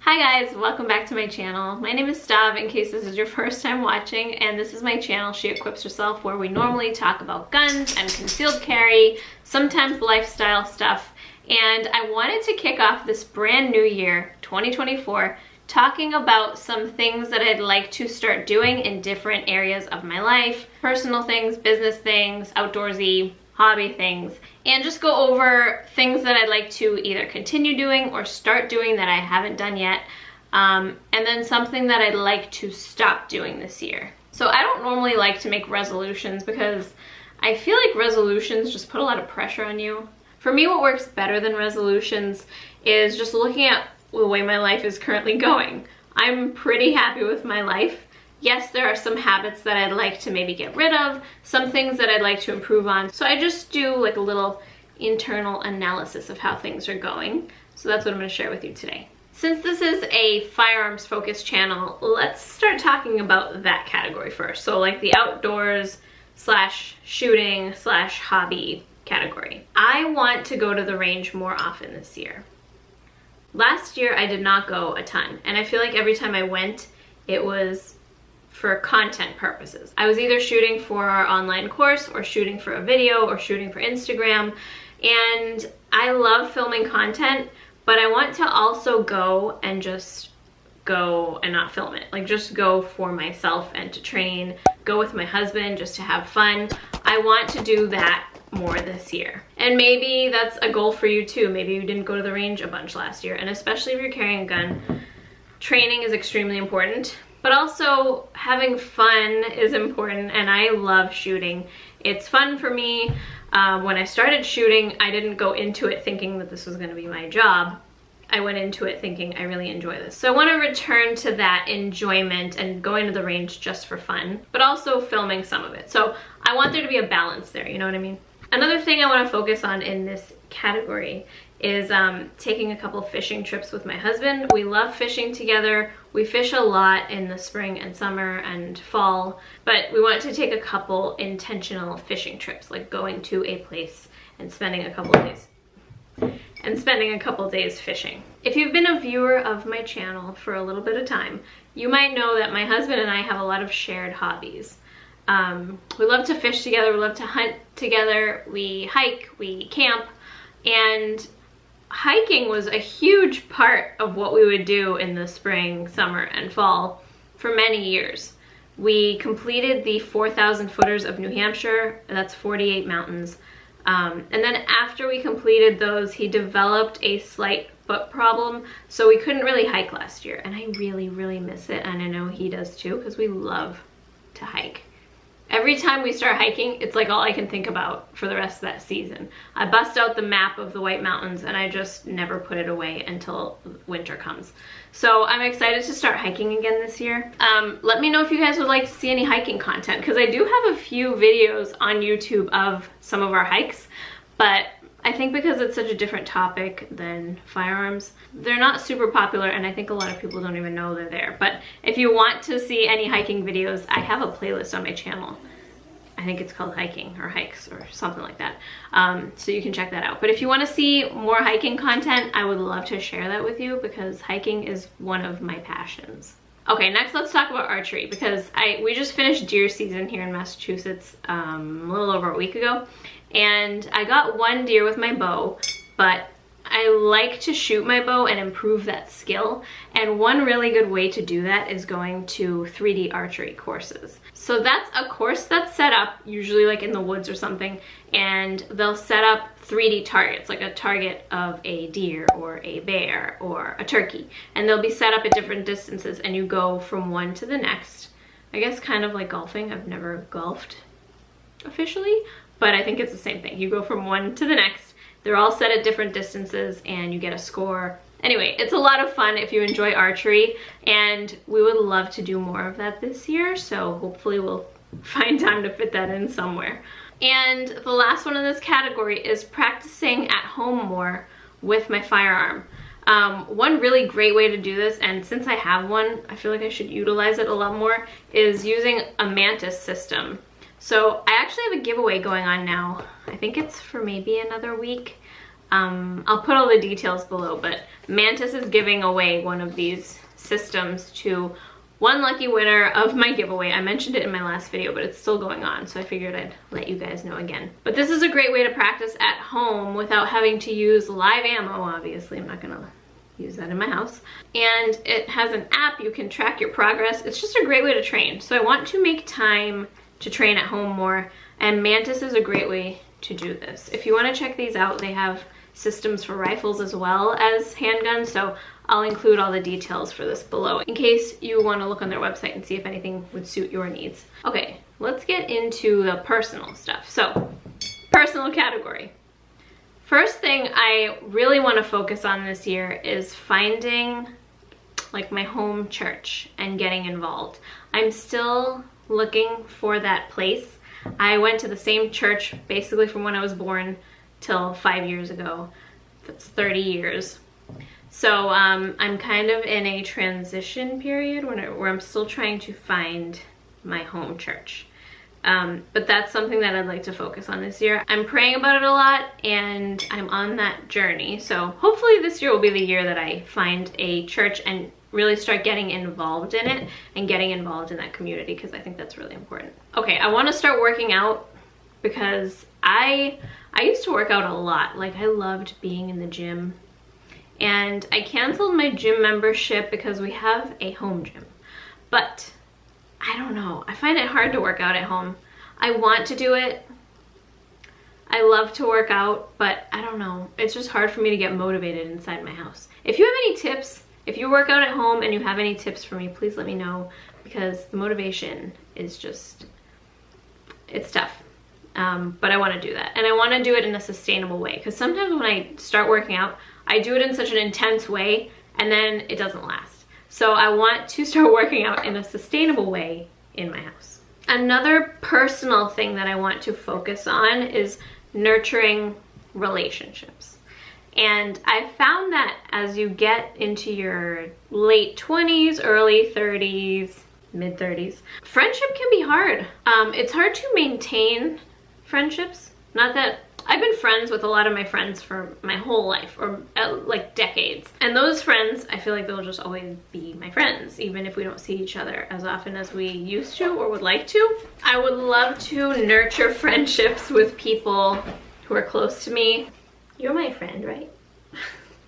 Hi guys, welcome back to my channel. My name is Stav in case this is your first time watching, and this is my channel, She Equips Herself, where we normally talk about guns and concealed carry, sometimes lifestyle stuff. And I wanted to kick off this brand new year, 2024, talking about some things that I'd like to start doing in different areas of my life. Personal things, business things, outdoorsy, hobby things, and just go over things that I'd like to either continue doing or start doing that I haven't done yet, and then something that I'd like to stop doing this year. So I don't normally like to make resolutions because I feel like resolutions just put a lot of pressure on you. For me, what works better than resolutions is just looking at the way my life is currently going. I'm pretty happy with my life. Yes, there are some habits that I'd like to maybe get rid of, some things that I'd like to improve on. So I just do like a little internal analysis of how things are going. So that's what I'm going to share with you today. Since this is a firearms focused channel, let's start talking about that category first. So like the outdoors / shooting / hobby category. I want to go to the range more often this year. Last year I did not go a ton, and I feel like every time I went, it was for content purposes. I was either shooting for our online course or shooting for a video or shooting for Instagram, and I love filming content, but I want to also go and just go and not film it. Like just go for myself and to train, go with my husband just to have fun. I want to do that more this year. And maybe that's a goal for you too. Maybe you didn't go to the range a bunch last year, and especially if you're carrying a gun, training is extremely important. But also having fun is important, and I love shooting. It's fun for me. When I started shooting, I didn't go into it thinking that this was going to be my job. I went into it thinking I really enjoy this. So I want to return to that enjoyment and going to the range just for fun, but also filming some of it. So I want there to be a balance there, you know what I mean? Another thing I want to focus on in this category is taking a couple fishing trips with my husband. We love fishing together. We fish a lot in the spring and summer and fall, but we want to take a couple intentional fishing trips, like going to a place and spending a couple days fishing. If you've been a viewer of my channel for a little bit of time, you might know that my husband and I have a lot of shared hobbies. We love to fish together, we love to hunt together, we hike, we camp, and hiking was a huge part of what we would do in the spring, summer, and fall for many years. We completed the 4,000 footers of New Hampshire, that's 48 mountains. And then after we completed those, he developed a slight foot problem, so we couldn't really hike last year. And I really, really miss it, and I know he does too, because we love to hike. Every time we start hiking, it's like all I can think about for the rest of that season. I bust out the map of the White Mountains and I just never put it away until winter comes. So I'm excited to start hiking again this year. Let me know if you guys would like to see any hiking content, because I do have a few videos on YouTube of some of our hikes, but I think because it's such a different topic than firearms, they're not super popular, and I think a lot of people don't even know they're there. But if you want to see any hiking videos, I have a playlist on my channel. I think it's called Hiking or Hikes or something like that. So you can check that out. But if you want to see more hiking content, I would love to share that with you, because hiking is one of my passions. Okay, next let's talk about archery, because we just finished deer season here in Massachusetts a little over a week ago. And I got one deer with my bow, but I like to shoot my bow and improve that skill. And one really good way to do that is going to 3D archery courses. So that's a course that's set up, usually like in the woods or something, and they'll set up 3D targets, like a target of a deer or a bear or a turkey. And they'll be set up at different distances, and you go from one to the next. I guess kind of like golfing. I've never golfed officially, but I think it's the same thing. You go from one to the next. They're all set at different distances and you get a score. Anyway, it's a lot of fun if you enjoy archery, and we would love to do more of that this year, so hopefully we'll find time to fit that in somewhere. And the last one in this category is practicing at home more with my firearm. One really great way to do this, and since I have one, I feel like I should utilize it a lot more, is using a Mantis system. So I actually have a giveaway going on now. I think it's for maybe another week. I'll put all the details below, but Mantis is giving away one of these systems to one lucky winner of my giveaway. I mentioned it in my last video, but it's still going on, so I figured I'd let you guys know again. But this is a great way to practice at home without having to use live ammo. Obviously, I'm not gonna use that in my house. And it has an app, you can track your progress. It's just a great way to train. So I want to make time to train at home more, and Mantis is a great way to do this. If you want to check these out, they have systems for rifles as well as handguns, so I'll include all the details for this below in case you want to look on their website and see if anything would suit your needs. Okay, let's get into the personal stuff. So, personal category. First thing I really want to focus on this year is finding like my home church and getting involved. I'm still looking for that place. I went to the same church basically from when I was born till 5 years ago. That's 30 years. So I'm kind of in a transition period where I'm still trying to find my home church. But that's something that I'd like to focus on this year. I'm praying about it a lot and I'm on that journey. So hopefully this year will be the year that I find a church and really start getting involved in it and getting involved in that community, because I think that's really important. Okay, I want to start working out because I used to work out a lot. Like, I loved being in the gym. And I canceled my gym membership because we have a home gym. But I don't know. I find it hard to work out at home. I want to do it. I love to work out, but I don't know. It's just hard for me to get motivated inside my house. If you have any tips, if you work out at home and you have any tips for me, please let me know, because the motivation is just, it's tough. But I want to do that. And I want to do it in a sustainable way, because sometimes when I start working out, I do it in such an intense way and then it doesn't last. So I want to start working out in a sustainable way in my house. Another personal thing that I want to focus on is nurturing relationships. And I found that as you get into your late 20s, early 30s, mid 30s, friendship can be hard. It's hard to maintain friendships. Not that I've been friends with a lot of my friends for my whole life, or like decades. And those friends, I feel like they'll just always be my friends, even if we don't see each other as often as we used to or would like to. I would love to nurture friendships with people who are close to me. You're my friend, right?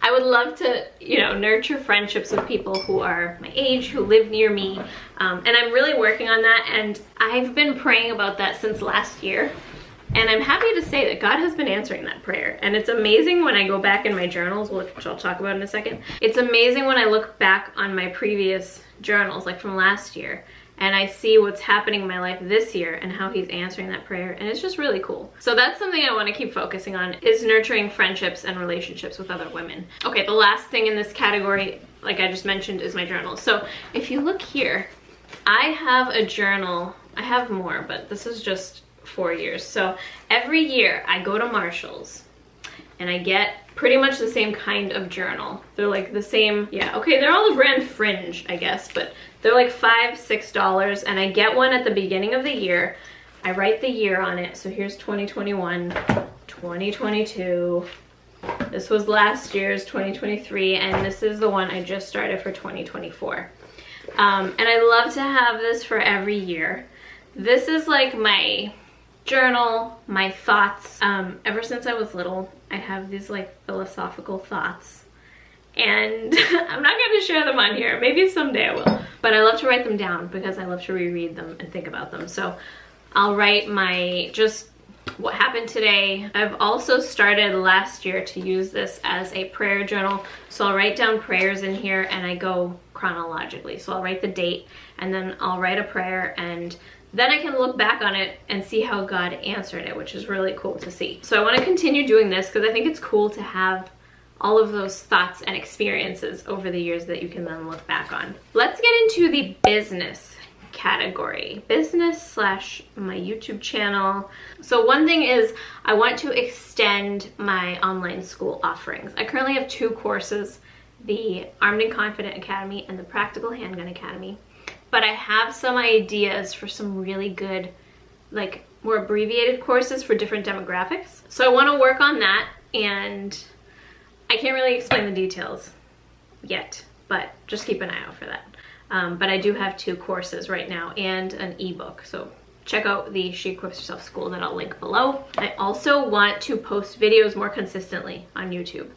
I would love to, you know, nurture friendships with people who are my age, who live near me. And I'm really working on that. And I've been praying about that since last year. And I'm happy to say that God has been answering that prayer. And it's amazing when I go back in my journals, which I'll talk about in a second. It's amazing when I look back on my previous journals, like from last year, and I see what's happening in my life this year and how he's answering that prayer. And it's just really cool. So that's something I want to keep focusing on, is nurturing friendships and relationships with other women. Okay, the last thing in this category, like I just mentioned, is my journal. So if you look here, I have a journal. I have more, but this is just 4 years. So every year I go to Marshall's and I get pretty much the same kind of journal. They're like the same, yeah, okay, they're all the brand Fringe, I guess, but they're like $5, $6, and I get one at the beginning of the year. I write the year on it. So here's 2021, 2022. This was last year's 2023, and this is the one I just started for 2024. And I love to have this for every year. This is like my journal, my thoughts. Ever since I was little, I have these like philosophical thoughts, and I'm not going to share them on here. Maybe someday I will, but I love to write them down because I love to reread them and think about them. So I'll write my, just what happened today. I've also started last year to use this as a prayer journal. So I'll write down prayers in here and I go chronologically. So I'll write the date and then I'll write a prayer, and then I can look back on it and see how God answered it, which is really cool to see. So I want to continue doing this because I think it's cool to have all of those thoughts and experiences over the years that you can then look back on. Let's get into the business category. Business slash my YouTube channel. So one thing is I want to extend my online school offerings. I currently have 2 courses, the Armed and Confident Academy and the Practical Handgun Academy. But I have some ideas for some really good, like more abbreviated courses for different demographics. So I want to work on that and I can't really explain the details yet, but just keep an eye out for that. But I do have 2 courses right now and an ebook, so check out the She Equips Herself School that I'll link below. I also want to post videos more consistently on YouTube.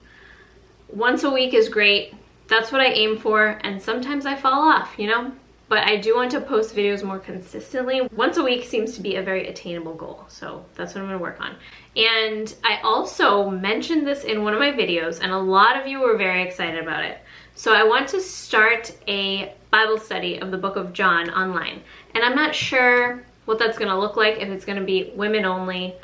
Once a week is great. That's what I aim for, and sometimes I fall off, you know? But I do want to post videos more consistently. Once a week seems to be a very attainable goal, so that's what I'm gonna work on. And I also mentioned this in one of my videos, and a lot of you were very excited about it. So I want to start a Bible study of the book of John online. And I'm not sure what that's gonna look like, if it's gonna be women only,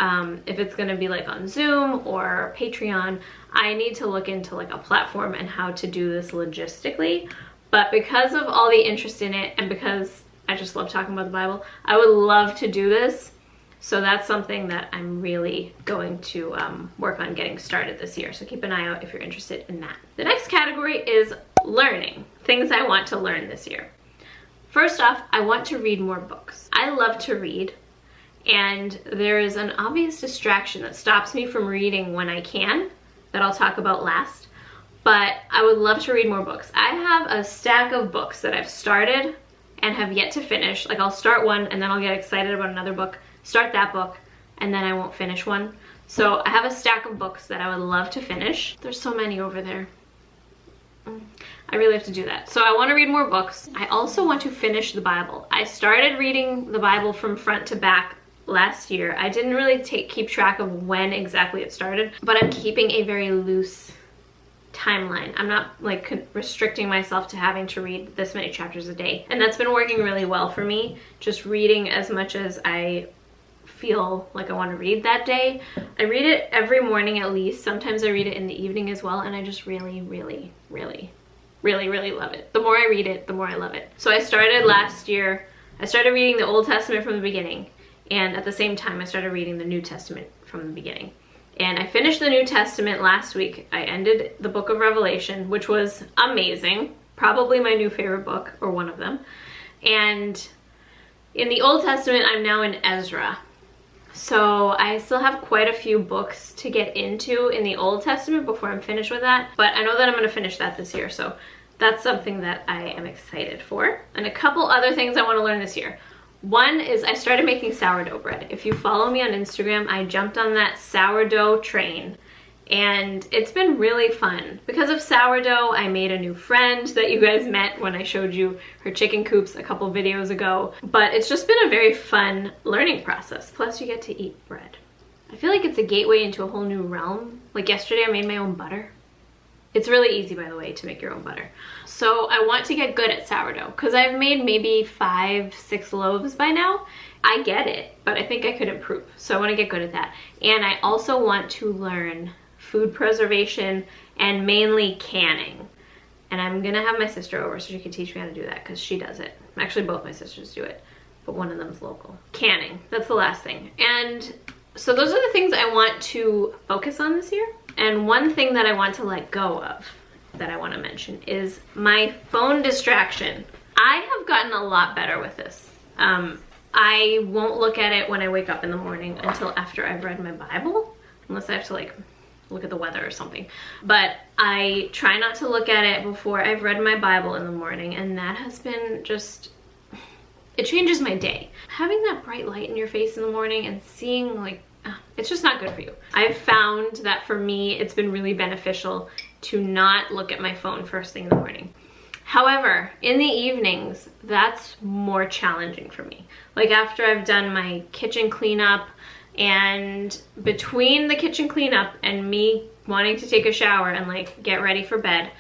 if it's gonna be like on Zoom or Patreon. I need to look into like a platform and how to do this logistically. But because of all the interest in it, and because I just love talking about the Bible, I would love to do this. So that's something that I'm really going to work on getting started this year. So keep an eye out if you're interested in that. The next category is learning, things I want to learn this year. First off, I want to read more books. I love to read, and there is an obvious distraction that stops me from reading when I can, that I'll talk about last. But I would love to read more books. I have a stack of books that I've started and have yet to finish. Like I'll start one and then I'll get excited about another book, start that book, and then I won't finish one. So I have a stack of books that I would love to finish. There's so many over there. I really have to do that. So I want to read more books. I also want to finish the Bible. I started reading the Bible from front to back last year. I didn't really keep track of when exactly it started, but I'm keeping a very loose timeline. I'm not like restricting myself to having to read this many chapters a day. And that's been working really well for me, just reading as much as I feel like I want to read that day. I read it every morning at least. Sometimes I read it in the evening as well, and I just really love it. The more I read it, the more I love it. So I started last year, I started reading the Old Testament from the beginning, and at the same time I started reading the New Testament from the beginning. And I finished the New Testament last week. I ended the book of Revelation, which was amazing. Probably my new favorite book, or one of them. And in the Old Testament, I'm now in Ezra. So I still have quite a few books to get into in the Old Testament before I'm finished with that. But I know that I'm going to finish that this year. So that's something that I am excited for. And a couple other things I want to learn this year. One is I started making sourdough bread. If you follow me on Instagram, I jumped on that sourdough train, and it's been really fun. Because of sourdough, I made a new friend that you guys met when I showed you her chicken coops a couple videos ago. But it's just been a very fun learning process. Plus you get to eat bread. I feel like it's a gateway into a whole new realm. Like yesterday I made my own butter. It's really easy, by the way, to make your own butter. So I want to get good at sourdough because I've made maybe 5-6 loaves by now. I get it, but I think I could improve. So I want to get good at that. And I also want to learn food preservation and mainly canning. And I'm gonna have my sister over so she can teach me how to do that because she does it. Actually, both my sisters do it, but one of them is local. Canning, that's the last thing. And so those are the things I want to focus on this year. And one thing that I want to let go of that I want to mention is my phone distraction. I have gotten a lot better with this. I won't look at it when I wake up in the morning until after I've read my Bible, unless I have to like look at the weather or something. But I try not to look at it before I've read my Bible in the morning, and that has been just, it changes my day. Having that bright light in your face in the morning and seeing like, it's just not good for you. I've found that for me, it's been really beneficial to not look at my phone first thing in the morning. However, in the evenings, that's more challenging for me. Like after I've done my kitchen cleanup, and between the kitchen cleanup and me wanting to take a shower and like get ready for bed,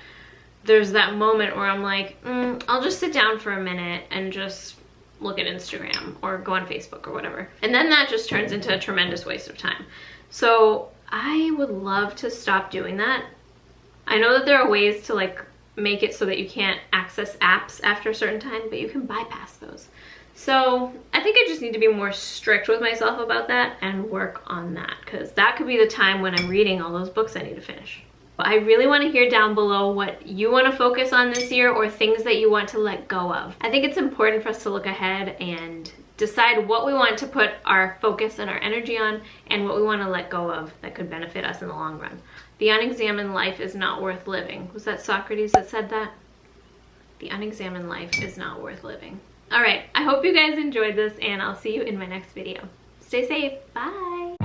there's that moment where I'm like, I'll just sit down for a minute and just look at Instagram or go on Facebook or whatever. And then that just turns into a tremendous waste of time. So I would love to stop doing that. I know that there are ways to like make it so that you can't access apps after a certain time, but you can bypass those. So I think I just need to be more strict with myself about that and work on that, because that could be the time when I'm reading all those books I need to finish. I really want to hear down below what you want to focus on this year or things that you want to let go of. I think it's important for us to look ahead and decide what we want to put our focus and our energy on and what we want to let go of that could benefit us in the long run. The unexamined life is not worth living. Was that Socrates that said that? The unexamined life is not worth living. All right, I hope you guys enjoyed this and I'll see you in my next video. Stay safe, bye.